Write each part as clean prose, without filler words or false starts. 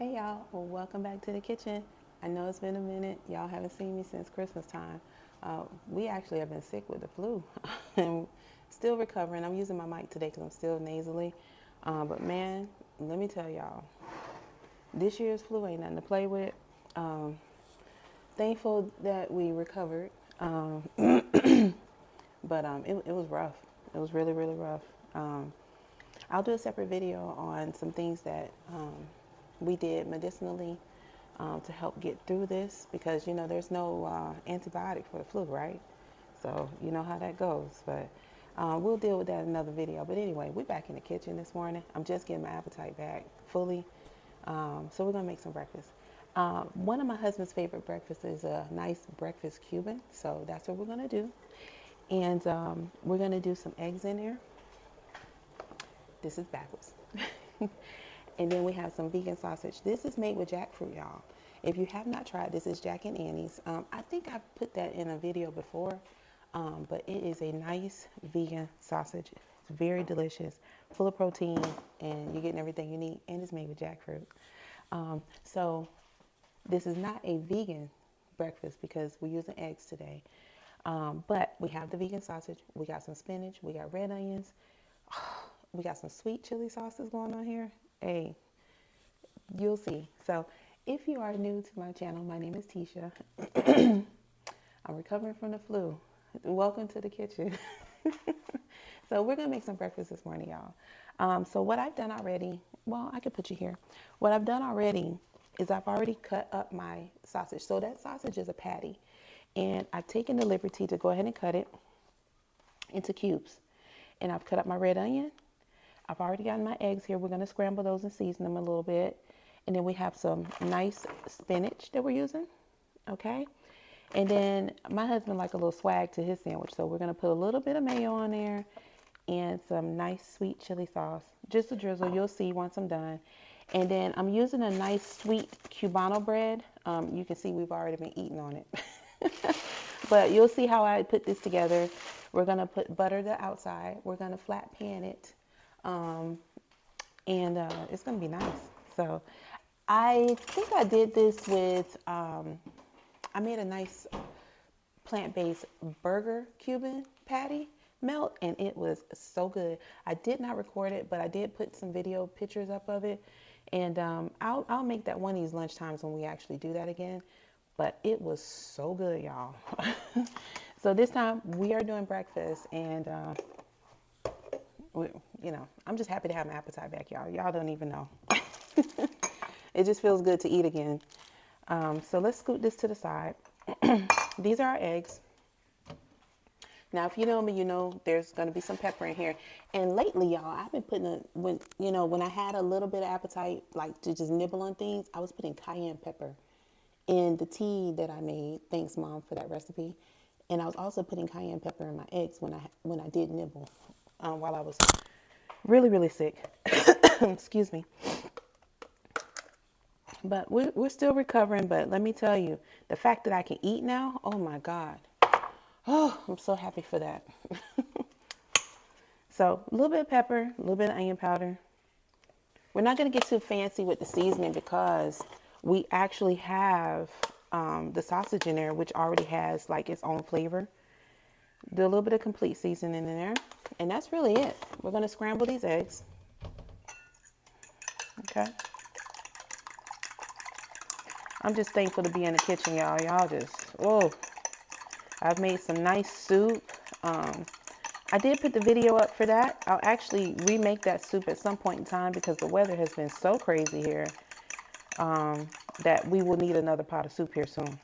Hey y'all, well, welcome back to the kitchen. I know it's been a minute. Y'all haven't seen me since Christmas time. We actually have been sick with the flu and still recovering. I'm using my mic today because I'm still nasally. But man, let me tell y'all, this year's flu ain't nothing to play with. Um, Thankful that we recovered. Um, but it was rough. It was really, really rough. Um, I'll do a separate video on some things that we did medicinally to help get through this because you know there's no antibiotic for the flu, right? So you know how that goes. But we'll deal with that in another video. But anyway, we're back in the kitchen this morning. I'm just getting my appetite back fully. So we're gonna make some breakfast. One of my husband's favorite breakfasts is a nice breakfast Cuban. So that's what we're gonna do. And we're gonna do some eggs in there. This is backwards. And then we have some vegan sausage. This is made with jackfruit, y'all. If you have not tried, this is Jack and Annie's. I think I've put that in a video before, but it is a nice vegan sausage. It's very delicious, full of protein, and you're getting everything you need, and it's made with jackfruit. So this is not a vegan breakfast because we're using eggs today. But we have the vegan sausage. We got some spinach. We got red onions. We got some sweet chili sauces going on here. Hey, you'll see. So if you are new to my channel, my name is Tisha. I'm recovering from the flu. Welcome to the kitchen. So we're going to make some breakfast this morning, y'all. So what I've done already, well, I could put you here. What I've done already is I've already cut up my sausage. So that sausage is a patty. And I've taken the liberty to go ahead and cut it into cubes. And I've cut up my red onion. I've already gotten my eggs here. We're going to scramble those and season them a little bit. And then we have some nice spinach that we're using. Okay. And then my husband likes a little swag to his sandwich. So we're going to put a little bit of mayo on there and some nice sweet chili sauce. Just a drizzle. You'll see once I'm done. And then I'm using a nice sweet Cubano bread. You can see we've already been eating on it. But you'll see how I put this together. We're going to put butter the outside. We're going to flat pan it. And it's going to be nice. So I think I did this with, I made a nice plant-based burger Cuban patty melt, and it was so good. I did not record it, but I did put some video pictures up of it. And I'll make that one of these lunch times when we actually do that again. But it was so good, y'all. So this time we are doing breakfast, and you know, I'm just happy to have my appetite back, y'all. Y'all don't even know. It just feels good to eat again. So let's scoot this to the side. These are our eggs. Now, if you know me, you know there's going to be some pepper in here. And lately, y'all, I've been putting when I had a little bit of appetite, like to just nibble on things, I was putting cayenne pepper in the tea that I made. Thanks, Mom, for that recipe. And I was also putting cayenne pepper in my eggs when I did nibble while I was really, really sick. Excuse me. But we're still recovering. But let me tell you, the fact that I can eat now, oh my God. Oh, I'm so happy for that. So a little bit of pepper, a little bit of onion powder. We're not going to get too fancy with the seasoning because we actually have the sausage in there, which already has like its own flavor. Do a little bit of complete seasoning in there. And that's really it. We're going to scramble these eggs. Okay. I'm just thankful to be in the kitchen, y'all. Y'all just, oh, I've made some nice soup. I did put the video up for that. I'll actually remake that soup at some point in time because the weather has been so crazy here that we will need another pot of soup here soon.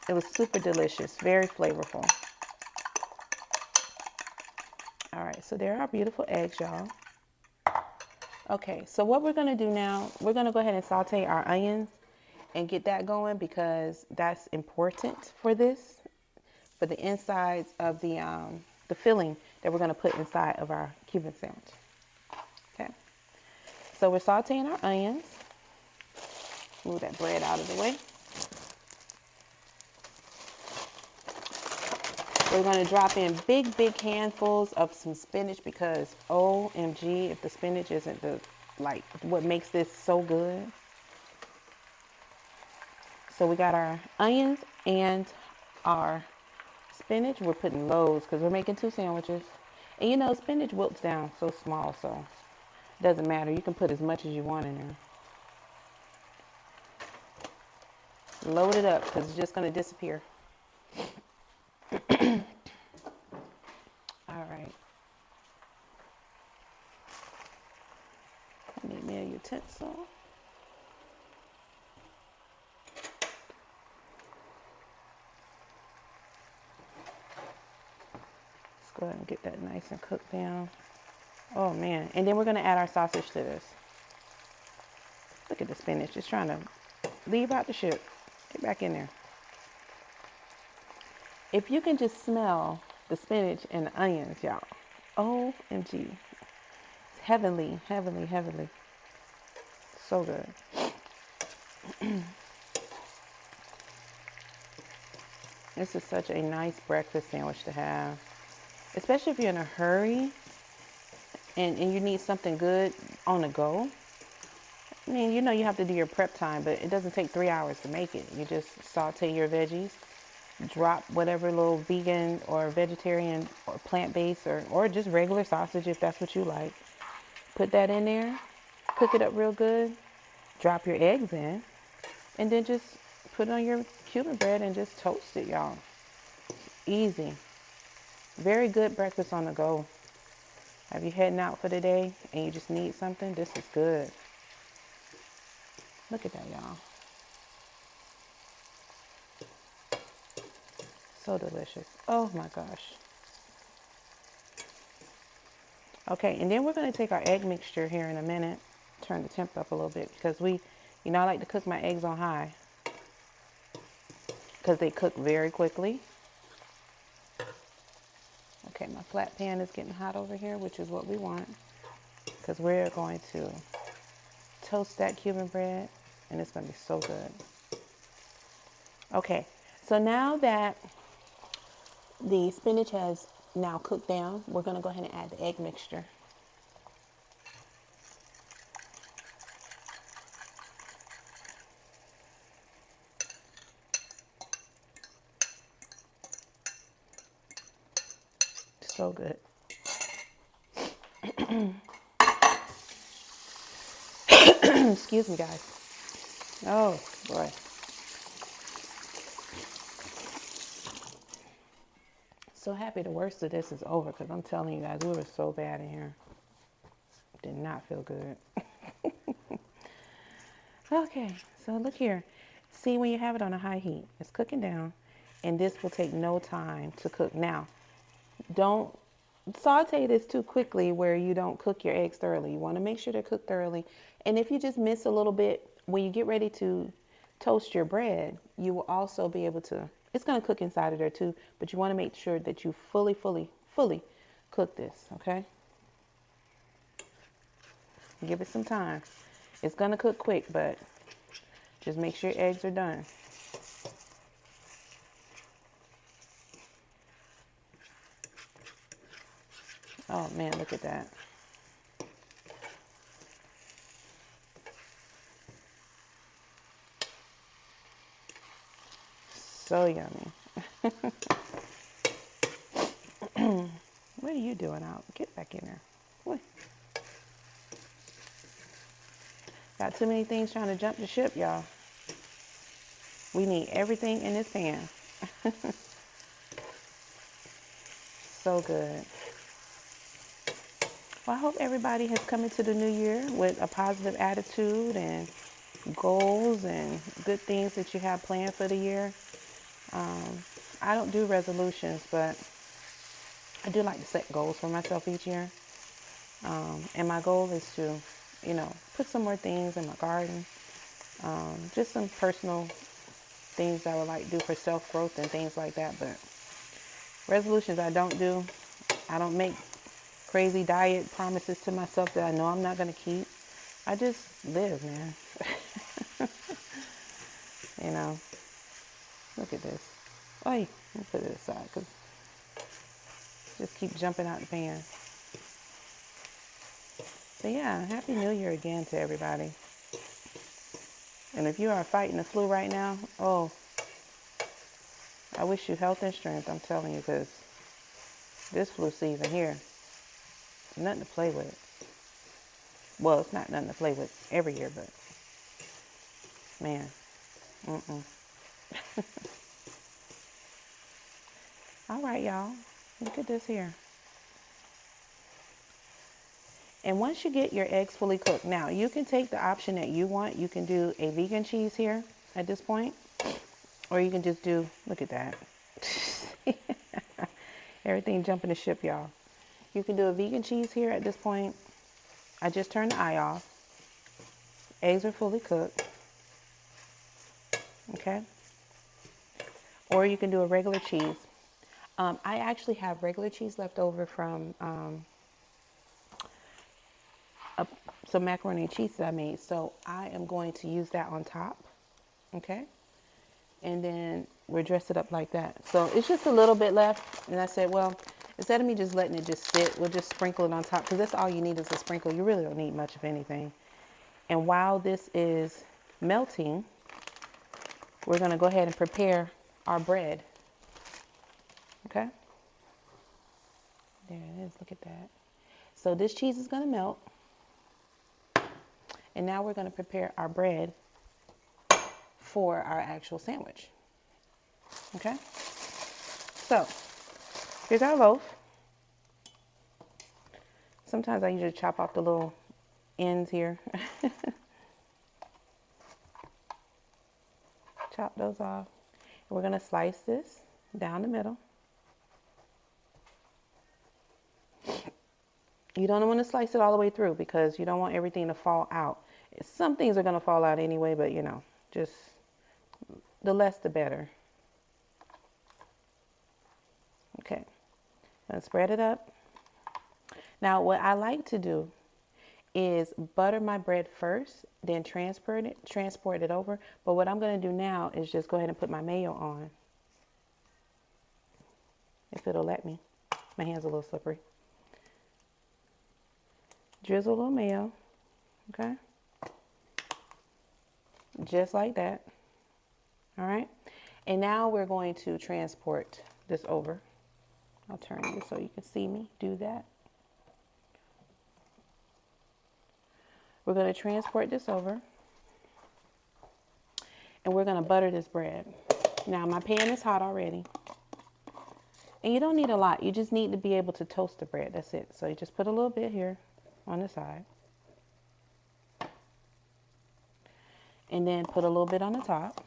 It was super delicious, very flavorful. All right, so there are our beautiful eggs, y'all. Okay, so what we're going to do now, we're going to go ahead and saute our onions and get that going because that's important for this, for the insides of the filling that we're going to put inside of our Cuban sandwich. Okay, so we're sauteing our onions. Move that bread out of the way. We're going to drop in big handfuls of some spinach because OMG, if the spinach isn't the like what makes this so good. So we got our onions and our spinach. We're putting loads because we're making 2 sandwiches. And you know, spinach wilts down so small, so it doesn't matter. You can put as much as you want in there. Load it up because it's just going to disappear. All right. I need me a utensil. Let's go ahead and get that nice and cooked down. Oh man. And then we're going to add our sausage to this. Look at the spinach. It's trying to leave out the ship. Get back in there. If you can just smell the spinach and the onions, y'all. OMG. It's heavenly, heavenly, heavenly. So good. This is such a nice breakfast sandwich to have. Especially if you're in a hurry and you need something good on the go. I mean, you know you have to do your prep time, but it doesn't take 3 hours to make it. You just saute your veggies, drop whatever little vegan or vegetarian or plant-based or just regular sausage if that's what you like. Put that in there, cook it up real good, drop your eggs in, and then just put it on your Cuban bread and just toast it, y'all. Easy. Very good breakfast on the go. Have you heading out for the day and you just need something? This is good. Look at that, y'all. So delicious. Oh my gosh. Okay, and then we're going to take our egg mixture here in a minute. Turn the temp up a little bit because you know, I like to cook my eggs on high because they cook very quickly. Okay, my flat pan is getting hot over here, which is what we want because we're going to toast that Cuban bread and it's going to be so good. Okay, so now that the spinach has now cooked down, we're going to go ahead and add the egg mixture. So good. Excuse me, guys. Oh, boy. So happy the worst of this is over because I'm telling you guys, we were so bad in here. Did not feel good. Okay, so look here. See when you have it on a high heat, it's cooking down, and this will take no time to cook. Now, don't saute this too quickly where you don't cook your eggs thoroughly. You want to make sure they're cooked thoroughly. And if you just miss a little bit, when you get ready to toast your bread, you will also be able to, it's going to cook inside of there too, but you want to make sure that you fully cook this, okay? Give it some time. It's going to cook quick, but just make sure your eggs are done. Oh man, look at that. So yummy. What are you doing out? Get back in there. What? Got too many things trying to jump the ship, y'all. We need everything in this pan. So good. Well, I hope everybody has come into the new year with a positive attitude and goals and good things that you have planned for the year. I don't do resolutions, but I do like to set goals for myself each year. And my goal is to, you know, put some more things in my garden. Just some personal things I would like to do for self-growth and things like that. But resolutions I don't do. I don't make crazy diet promises to myself that I know I'm not going to keep. I just live, man. You know, look at this. Oh, let me put it aside because just keep jumping out the pan. So yeah, Happy New Year again to everybody. And if you are fighting the flu right now, oh, I wish you health and strength, I'm telling you, because this flu season here, nothing to play with. Well, it's not nothing to play with every year, but man, mm-mm. All right, y'all, look at this here. And once you get your eggs fully cooked, now you can take the option that you want. You can do a vegan cheese here at this point, or you can just do, look at that. Everything jumping the ship, y'all. You can do a vegan cheese here at this point. I just turned the eye off. Eggs are fully cooked. Okay. Or you can do a regular cheese. I actually have regular cheese left over from some macaroni and cheese that I made. So I am going to use that on top. Okay. And then we'll dress it up like that. So it's just a little bit left. And I said, well, instead of me just letting it just sit, we'll just sprinkle it on top, because that's all you need is a sprinkle. You really don't need much of anything. And while this is melting, we're going to go ahead and prepare our bread. Okay. There it is. Look at that. So this cheese is going to melt. And now we're going to prepare our bread for our actual sandwich. Okay. So here's our loaf. Sometimes I usually chop off the little ends here. Chop those off. And we're going to slice this down the middle. You don't want to slice it all the way through because you don't want everything to fall out. Some things are going to fall out anyway, but you know, just the less the better. Okay. Gonna spread it up. Now, what I like to do is butter my bread first, then transport it over. But what I'm going to do now is just go ahead and put my mayo on. If it'll let me. My hand's a little slippery. Drizzle a little mayo. Okay. Just like that. All right. And now we're going to transport this over. I'll turn this so you can see me do that. We're going to transport this over. And we're going to butter this bread. Now my pan is hot already. And you don't need a lot. You just need to be able to toast the bread. That's it. So you just put a little bit here on the side. And then put a little bit on the top.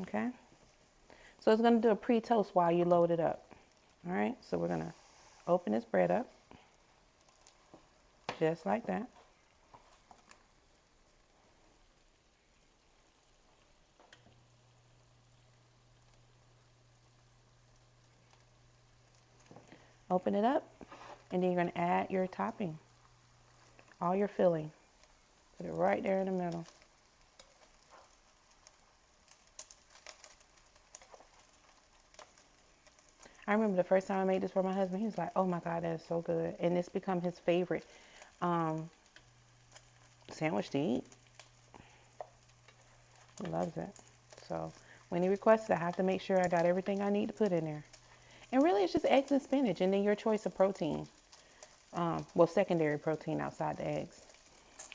Okay. So it's going to do a pre-toast while you load it up. All right. So we're going to open this bread up. Just like that. Open it up. And then you're going to add your topping. All your filling. Put it right there in the middle. I remember the first time I made this for my husband, he was like, oh my God, that is so good. And it's become his favorite sandwich to eat. He loves it. So when he requests it, I have to make sure I got everything I need to put in there. And really, it's just eggs and spinach, and then your choice of protein. Well, secondary protein outside the eggs.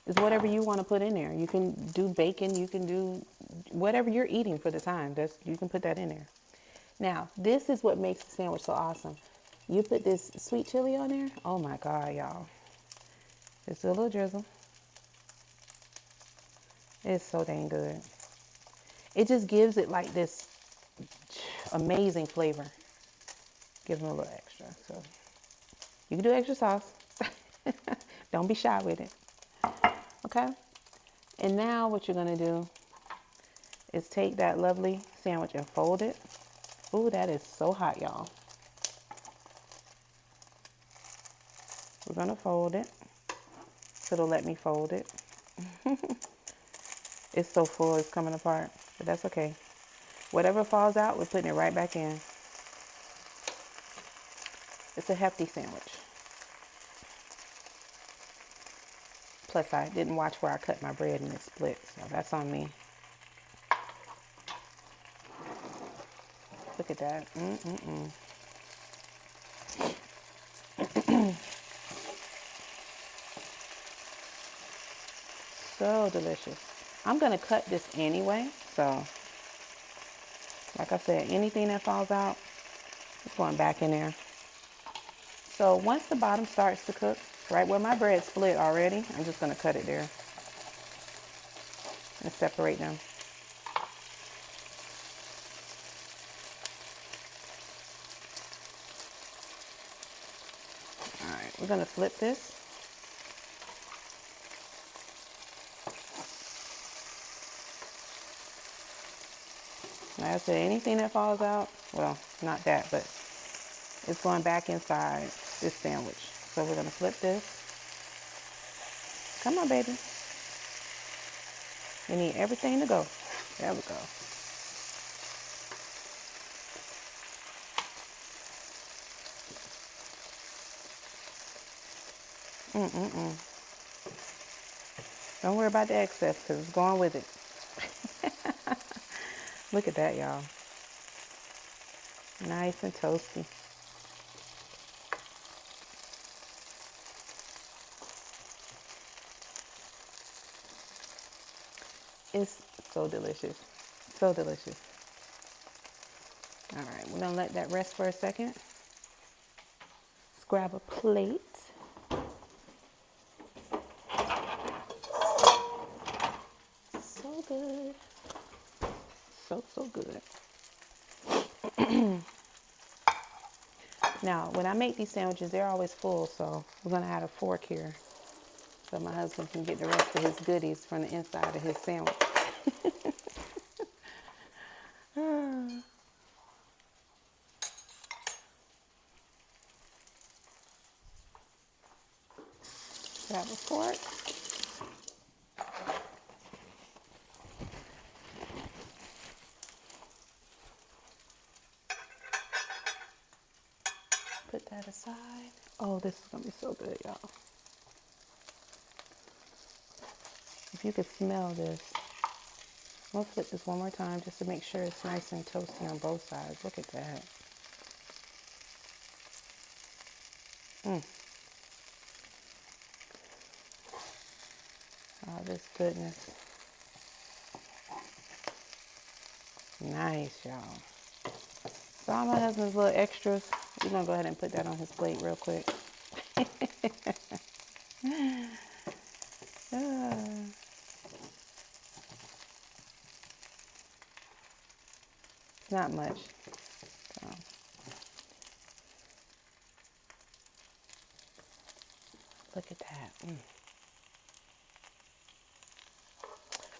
Is whatever you want to put in there. You can do bacon. You can do whatever you're eating for the time. You can put that in there. Now, this is what makes the sandwich so awesome. You put this sweet chili on there. Oh my God, y'all. Just a little drizzle. It's so dang good. It just gives it like this amazing flavor. Give them a little extra. So you can do extra sauce. Don't be shy with it. Okay. And now what you're going to do is take that lovely sandwich and fold it. Ooh, that is so hot, y'all. We're going to fold it. So it'll let me fold it. It's so full, it's coming apart. But that's okay. Whatever falls out, we're putting it right back in. It's a hefty sandwich. Plus, I didn't watch where I cut my bread and it split, so that's on me. Look at that. So delicious. I'm going to cut this anyway, so like I said, anything that falls out, it's going back in there. So once the bottom starts to cook, right where my bread split already, I'm just going to cut it there and separate them. All right, we're going to flip this. Like I said, anything that falls out, well, not that, but it's going back inside this sandwich. So we're going to flip this. Come on, baby. We need everything to go. There we go. Don't worry about the excess because it's going with it. Look at that, y'all. Nice and toasty. It's so delicious. So delicious. All right, we're going to let that rest for a second. Let's grab a plate. So good. So good. Now, when I make these sandwiches, they're always full, so we're going to add a fork here so my husband can get the rest of his goodies from the inside of his sandwich. Grab a fork. Put that aside. Oh, this is going to be so good, y'all. If you could smell this. I'm going to flip this one more time just to make sure it's nice and toasty on both sides. Look at that. Oh, this goodness. Nice, y'all. So all my husband's little extras, we're going to go ahead and put that on his plate real quick. Not much. So. Look at that.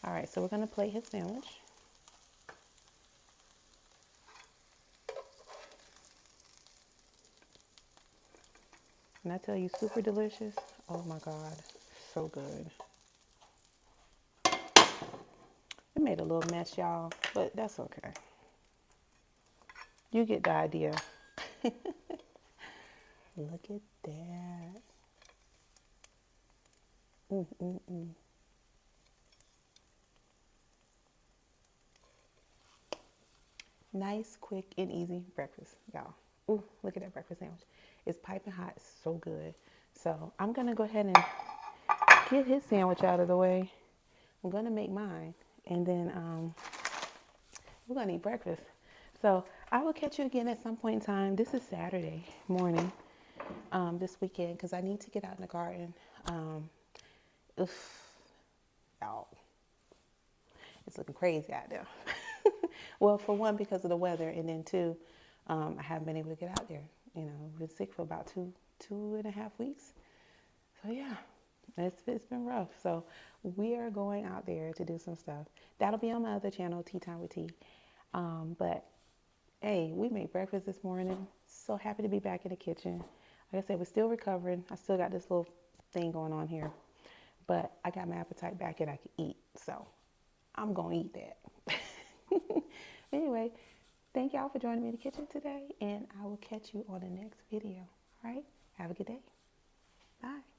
All right, so we're going to plate his sandwich. And I tell you, super delicious. Oh my God, so good. It made a little mess, y'all, but that's okay. You get the idea. Look at that. Nice, quick, and easy breakfast, y'all. Ooh, look at that breakfast sandwich. It's piping hot, so good. So I'm gonna go ahead and get his sandwich out of the way. I'm gonna make mine, and then we're gonna eat breakfast. So I will catch you again at some point in time. This is Saturday morning, this weekend, because I need to get out in the garden. Y'all, it's looking crazy out there. Well, for one, because of the weather, and then two, I haven't been able to get out there. You know, I've been sick for about two and a half weeks. So yeah, it's been rough. So we are going out there to do some stuff. That'll be on my other channel, Tea Time with Tea. But hey, we made breakfast this morning. So happy to be back in the kitchen. Like I said, we're still recovering. I still got this little thing going on here, but I got my appetite back and I can eat. So I'm going to eat that. Anyway, thank y'all for joining me in the kitchen today, and I will catch you on the next video. All right? Have a good day. Bye.